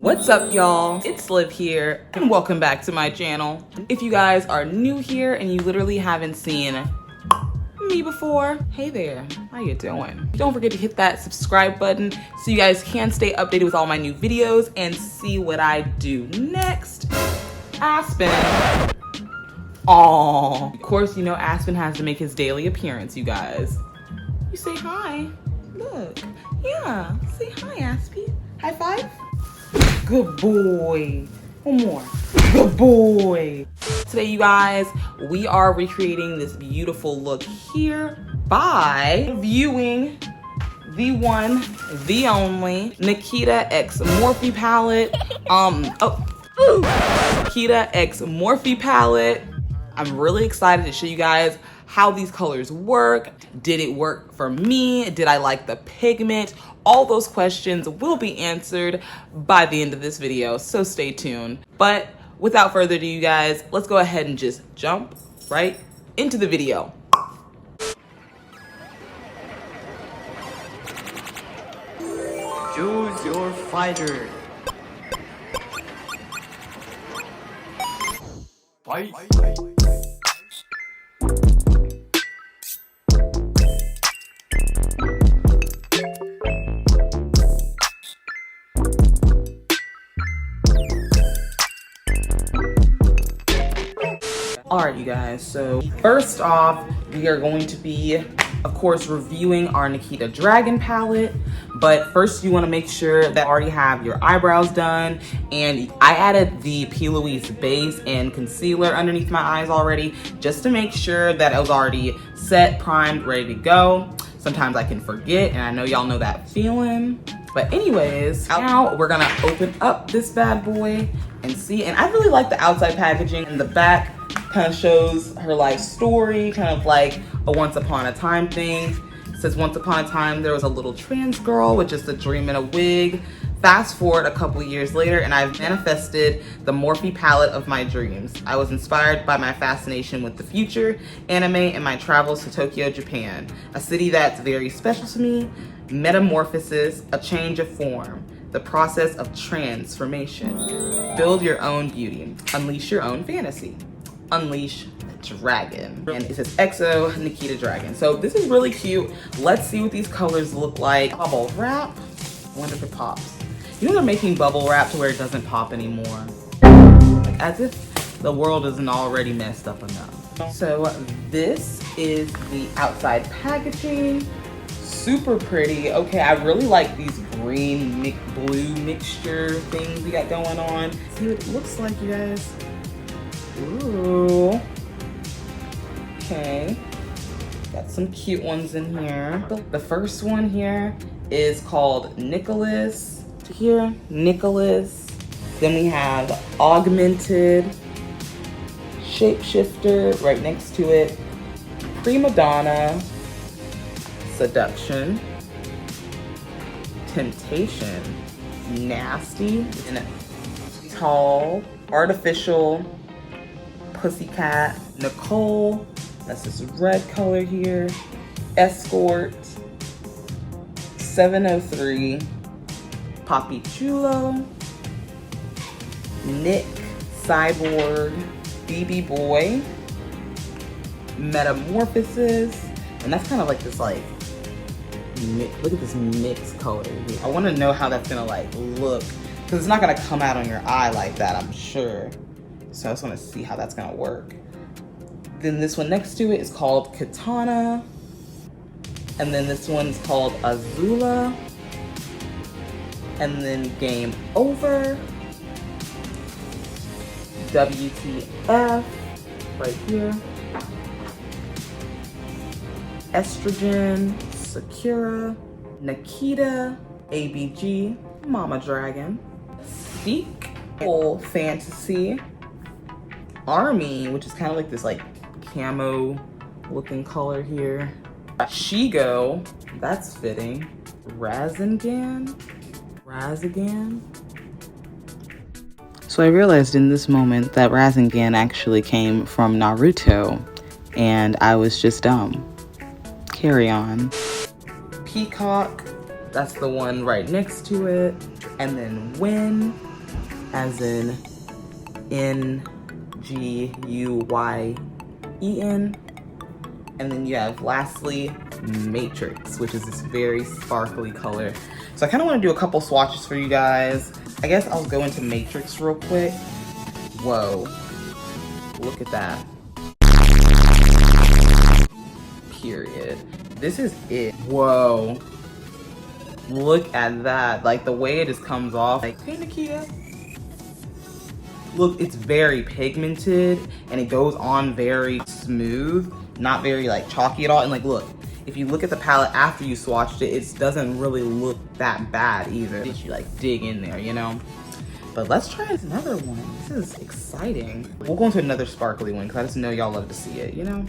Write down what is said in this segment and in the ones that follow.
What's up, y'all? It's Liv here and welcome back to my channel. If you guys are new here and you literally haven't seen me before, hey there, how you doing? Don't forget to hit that subscribe button so you guys can stay updated with all my new videos and see what I do next. Aspen. Aww. Of course, you know Aspen has to make his daily appearance, you guys. You say hi. Look. Yeah. Say hi, Aspie. High five. Good boy. One more. Good boy. Today, you guys, we are recreating this beautiful look here by viewing the one, the only Nikita X Morphe Palette. Nikita X Morphe Palette. I'm really excited to show you guys how these colors work. Did it work for me? Did I like the pigment? All those questions will be answered by the end of this video, so stay tuned. But without further ado, you guys, let's go ahead and just jump right into the video. Choose your fighter. Fight. All right, you guys, so first off, we are going to be, of course, reviewing our Nikita Dragon palette. But first, you want to make sure that you already have your eyebrows done. And I added the P. Louise base and concealer underneath my eyes already, just to make sure that it was already set, primed, ready to go. Sometimes I can forget, and I know y'all know that feeling. But anyways, now we're gonna open up this bad boy and see. And I really like the outside packaging. And the back kind of shows her life story, kind of like a once upon a time thing. It says once upon a time there was a little trans girl with just a dream in a wig. Fast forward a couple years later and I've manifested the Morphe palette of my dreams. I was inspired by my fascination with the future, anime, and my travels to Tokyo, Japan, a city that's very special to me. Metamorphosis, a change of form, the process of transformation. Build your own beauty, unleash your own fantasy. Unleash the Dragon. And it says XO Nikita Dragon. So this is really cute. Let's see what these colors look like. Bubble wrap. I wonder if it pops. You know they're making bubble wrap to where it doesn't pop anymore. Like as if the world isn't already messed up enough. So this is the outside packaging. Super pretty. Okay, I really like these green blue mixture things we got going on. See what it looks like, you guys. Ooh. Okay. Got some cute ones in here. The first one here is called Nicholas. Here, Nicholas. Then we have Augmented, Shapeshifter right next to it, Prima Donna, Seduction, Temptation, Nasty, and Tall, Artificial, Pussycat, Nicole, that's this red color here, Escort, 703, Poppy Chulo, Nick, Cyborg, BB Boy, Metamorphosis, and that's kind of like this like, look at this mixed color here. I want to know how that's gonna like look, because it's not gonna come out on your eye like that, I'm sure. So I just want to see how that's gonna work. Then this one next to it is called Katana. And then this one's called Azula. And then Game Over. WTF, right here. Estrogen, Sakura, Nikita, ABG, Mama Dragon, Seek, Full Fantasy, Army, which is kind of like this like camo looking color here. Shigo, that's fitting. Ryyzn. So I realized in this moment that Ryyzn actually came from Naruto, and I was just dumb. Carry on. Peacock, that's the one right next to it. And then Win, as in NGUYEN. And then you have lastly Matrix, which is this very sparkly color. So I kind of want to do a couple swatches for you guys. I guess I'll go into Matrix real quick. Whoa, look at that. Period. This is it. Whoa, look at that. Like the way it just comes off. Like, hey Nikita. Look, it's very pigmented and it goes on very smooth, not very like chalky at all. And like, look, if you look at the palette after you swatched it, it doesn't really look that bad either. If you like dig in there, you know? But let's try another one. This is exciting. We'll go into another sparkly one because I just know y'all love to see it, you know?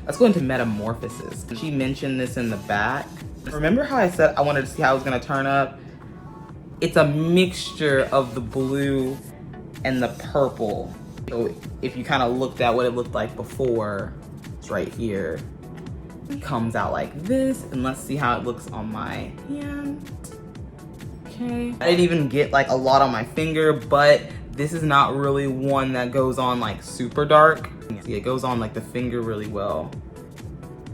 Let's go into Metamorphosis. She mentioned this in the back. Remember how I said I wanted to see how it was gonna turn up? It's a mixture of the blue and the purple. So if you kind of looked at what it looked like before, it's right here. It comes out like this, and let's see how it looks on my hand. Okay. I didn't even get like a lot on my finger, but this is not really one that goes on like super dark. See, it goes on like the finger really well.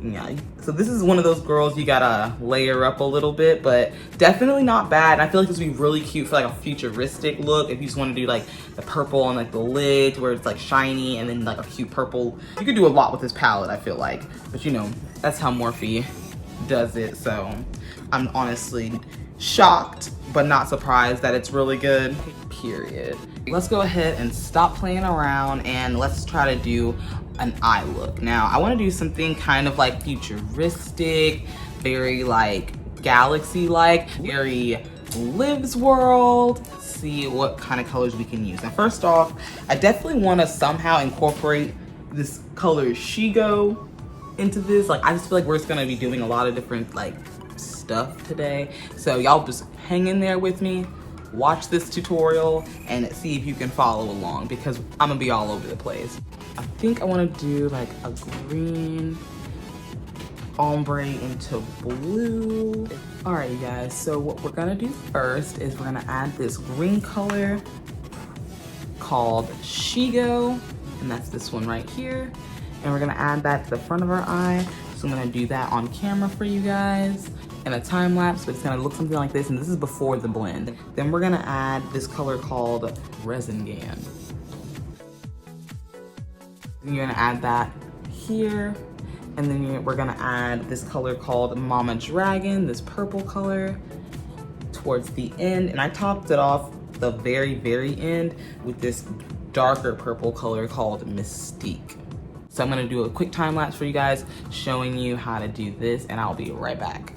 Yeah, so this is one of those girls you gotta layer up a little bit, but definitely not bad. And I feel like this would be really cute for like a futuristic look if you just want to do like the purple on like the lid where it's like shiny and then like a cute purple. You could do a lot with this palette, I feel like, but you know, that's how Morphe does it. So I'm honestly shocked but not surprised that it's really good, period. Let's go ahead and stop playing around and let's try to do an eye look. Now, I wanna do something kind of like futuristic, very like galaxy-like, very Lives world. See what kind of colors we can use. Now, first off, I definitely wanna somehow incorporate this color Shigo into this. Like, I just feel like we're just gonna be doing a lot of different like stuff today. So y'all just hang in there with me, watch this tutorial, and see if you can follow along because I'm gonna be all over the place. I think I wanna do like a green ombre into blue. All right, you guys, so what we're gonna do first is we're gonna add this green color called Shigo, and that's this one right here. And we're gonna add that to the front of our eye. So I'm gonna do that on camera for you guys in a time lapse, but it's gonna look something like this, and this is before the blend. Then we're gonna add this color called ryyzn. You're gonna add that here, and then we're gonna add this color called Mama Dragon, this purple color, towards the end. And I topped it off the very, very end with this darker purple color called Mystique. So I'm gonna do a quick time lapse for you guys showing you how to do this, and I'll be right back.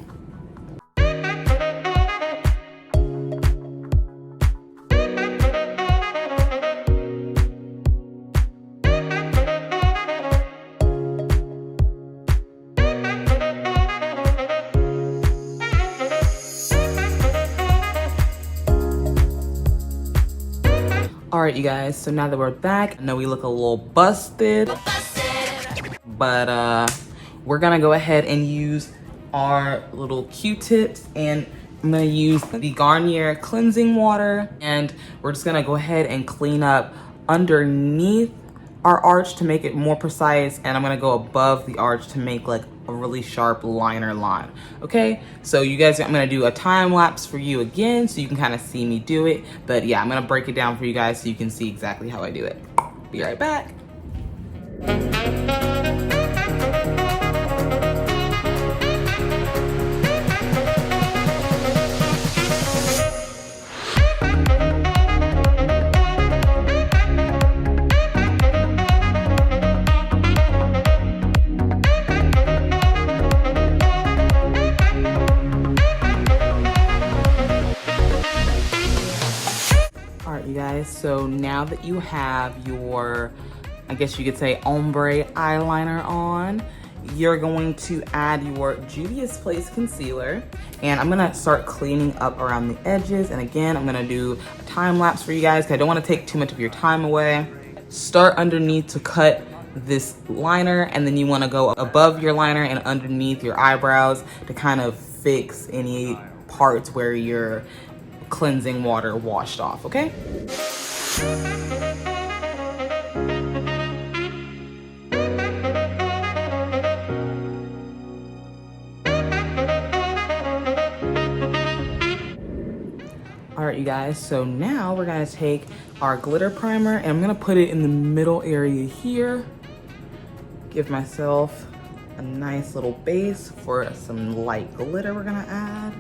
All right, you guys, so now that we're back, I know we look a little busted. But we're gonna go ahead and use our little Q-tips, and I'm gonna use the Garnier cleansing water, and we're just gonna go ahead and clean up underneath our arch to make it more precise, and I'm gonna go above the arch to make like a really sharp liner line. Okay, so you guys, I'm gonna do a time lapse for you again so you can kind of see me do it, but yeah, I'm gonna break it down for you guys so you can see exactly how I do it. Be right back. So now that you have your, I guess you could say, ombre eyeliner on, you're going to add your Juvia's Place concealer, and I'm gonna start cleaning up around the edges. And again, I'm gonna do a time lapse for you guys because I don't want to take too much of your time away. Start underneath to cut this liner, and then you want to go above your liner and underneath your eyebrows to kind of fix any parts where your cleansing water washed off, okay? All right, you guys, so now we're gonna take our glitter primer and I'm gonna put it in the middle area here. Give myself a nice little base for some light glitter we're gonna add.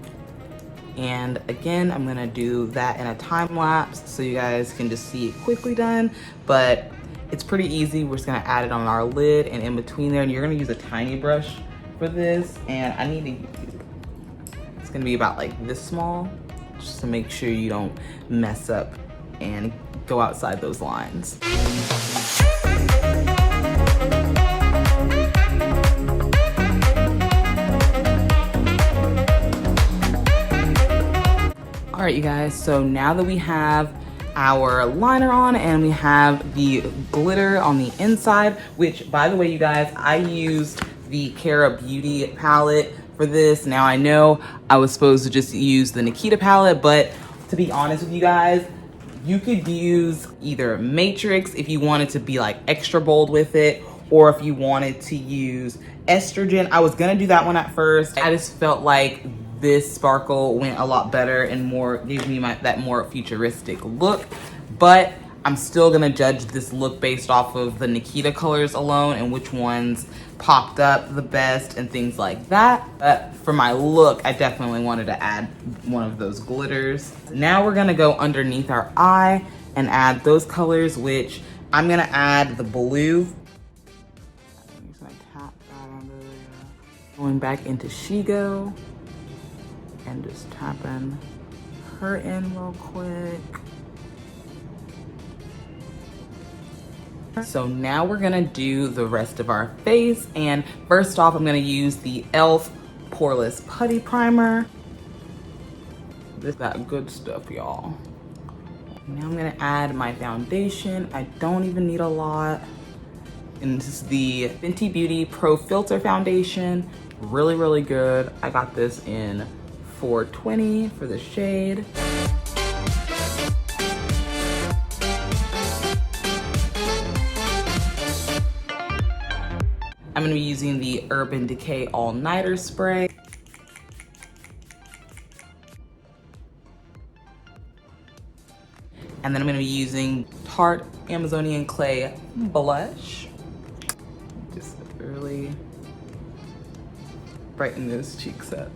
And again, I'm gonna do that in a time lapse so you guys can just see it quickly done, but it's pretty easy. We're just gonna add it on our lid and in between there, and you're gonna use a tiny brush for this, and it's gonna be about like this small, just to make sure you don't mess up and go outside those lines. All right, you guys, so now that we have our liner on and we have the glitter on the inside, which by the way, you guys, I used the Kara Beauty palette for this. Now I know I was supposed to just use the Nikita palette, but to be honest with you guys, you could use either Matrix if you wanted to be like extra bold with it, or if you wanted to use Estrogen. I was gonna do that one at first. I just felt like this sparkle went a lot better and more gave me that more futuristic look, but I'm still gonna judge this look based off of the Nikita colors alone and which ones popped up the best and things like that. But for my look, I definitely wanted to add one of those glitters. Now we're gonna go underneath our eye and add those colors, which I'm gonna add the blue. I'm just gonna tap that under there. Going back into Shigo and just tapping her in real quick. So now we're gonna do the rest of our face, and first off, I'm gonna use the e.l.f. Poreless Putty Primer. This is that good stuff, y'all. Now I'm gonna add my foundation. I don't even need a lot. And this is the Fenty Beauty Pro Filtr Foundation. Really, really good. I got this in 420 for the shade. I'm gonna be using the Urban Decay All Nighter Spray. And then I'm gonna be using Tarte Amazonian Clay Blush. Just really brighten those cheeks up.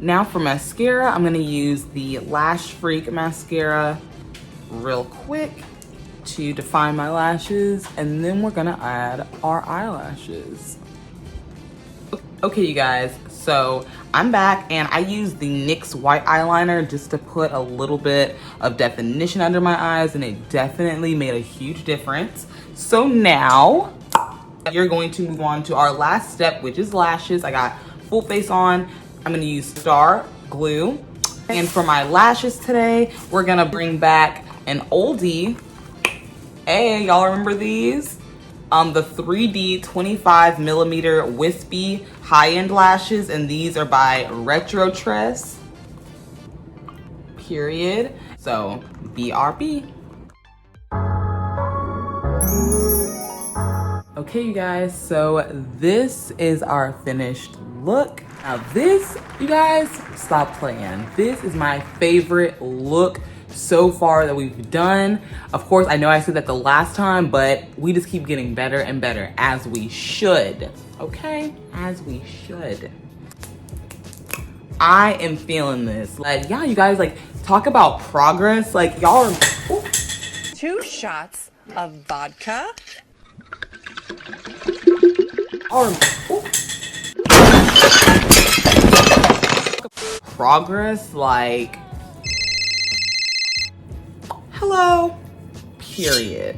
Now for mascara, I'm gonna use the Lash Freak mascara real quick to define my lashes, and then we're gonna add our eyelashes. Okay, you guys, so I'm back and I used the NYX white eyeliner just to put a little bit of definition under my eyes, and it definitely made a huge difference. So now you're going to move on to our last step, which is lashes. I got full face on. I'm gonna use Star Glue. And for my lashes today, we're gonna bring back an oldie. Hey, y'all remember these? The 3D 25mm wispy high-end lashes, and these are by Retro Tress. Period. So, BRB. Okay, you guys, so this is our finished look. Now this, you guys, stop playing. This is my favorite look so far that we've done. Of course, I know I said that the last time, but we just keep getting better and better, as we should, okay? As we should. I am feeling this. Like, yeah, you guys, like, talk about progress. Like, y'all are... Ooh. 2 shots of vodka. Progress, like, hello, period.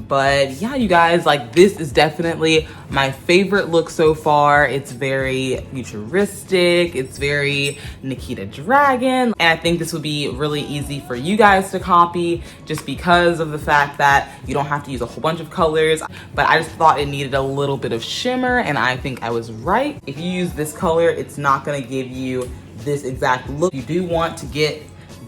But yeah, you guys, like, this is definitely my favorite look so far. It's very futuristic. It's very Nikita Dragon. And I think this would be really easy for you guys to copy just because of the fact that you don't have to use a whole bunch of colors. But I just thought it needed a little bit of shimmer, and I think I was right. If you use this color, it's not gonna give you this exact look. You do want to get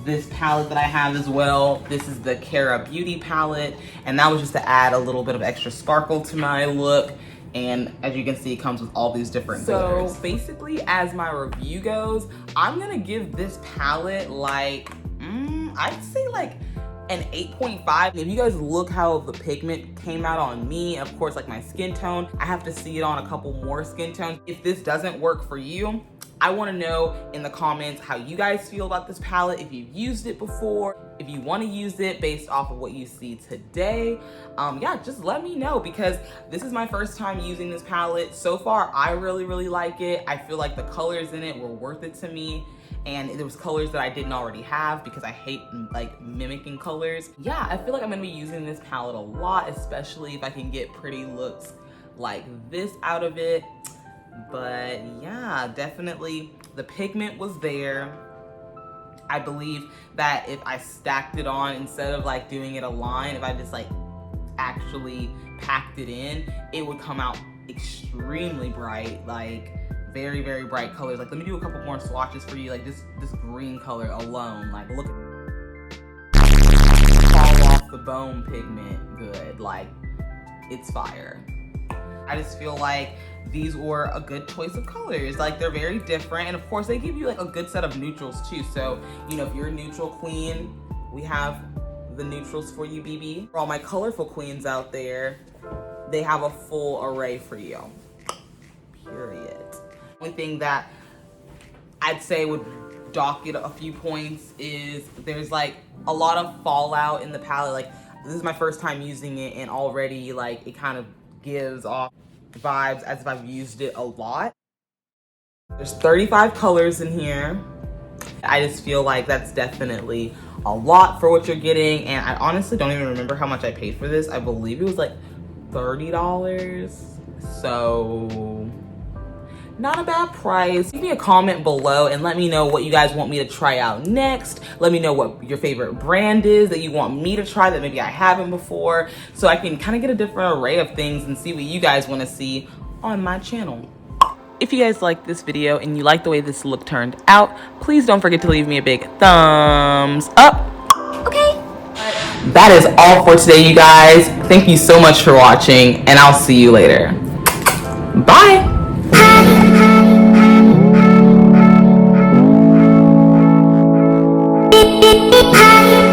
this palette that I have as well. This is the Cara Beauty palette, and that was just to add a little bit of extra sparkle to my look. And as you can see, it comes with all these different glitters. So basically, as my review goes, I'm gonna give this palette like, I'd say like an 8.5. If you guys look how the pigment came out on me, and of course like my skin tone, I have to see it on a couple more skin tones. If this doesn't work for you, I want to know in the comments how you guys feel about this palette, if you've used it before, if you want to use it based off of what you see today. Yeah, just let me know, because this is my first time using this palette. So far, I really like it. I feel like the colors in it were worth it to me. And there was colors that I didn't already have because I hate like mimicking colors. Yeah, I feel like I'm gonna be using this palette a lot, especially if I can get pretty looks like this out of it. But yeah, definitely the pigment was there. I believe that if I stacked it on, instead of like doing it a line, if I just like actually packed it in, it would come out extremely bright, like very bright colors. Like, let me do a couple more swatches for you. Like this green color alone, like look, fall off the bone pigment good, like it's fire. I just feel like these were a good choice of colors. Like, they're very different, and of course they give you like a good set of neutrals too. So, you know, if you're a neutral queen, we have the neutrals for you, BB. For all my colorful queens out there, they have a full array for you, period. The only thing that I'd say would dock it a few points is there's like a lot of fallout in the palette. Like, this is my first time using it, and already like it kind of gives off vibes as if I've used it a lot. There's 35 colors in here. I just feel like that's definitely a lot for what you're getting, and I honestly don't even remember how much I paid for this. I believe it was like $30. So not a bad price. Leave me a comment below and let me know what you guys want me to try out next. Let me know what your favorite brand is that you want me to try that maybe I haven't before, so I can kind of get a different array of things and see what you guys want to see on my channel. If you guys liked this video and you like the way this look turned out, please don't forget to leave me a big thumbs up. Okay. That is all for today, you guys. Thank you so much for watching, and I'll see you later. Bye. Hi.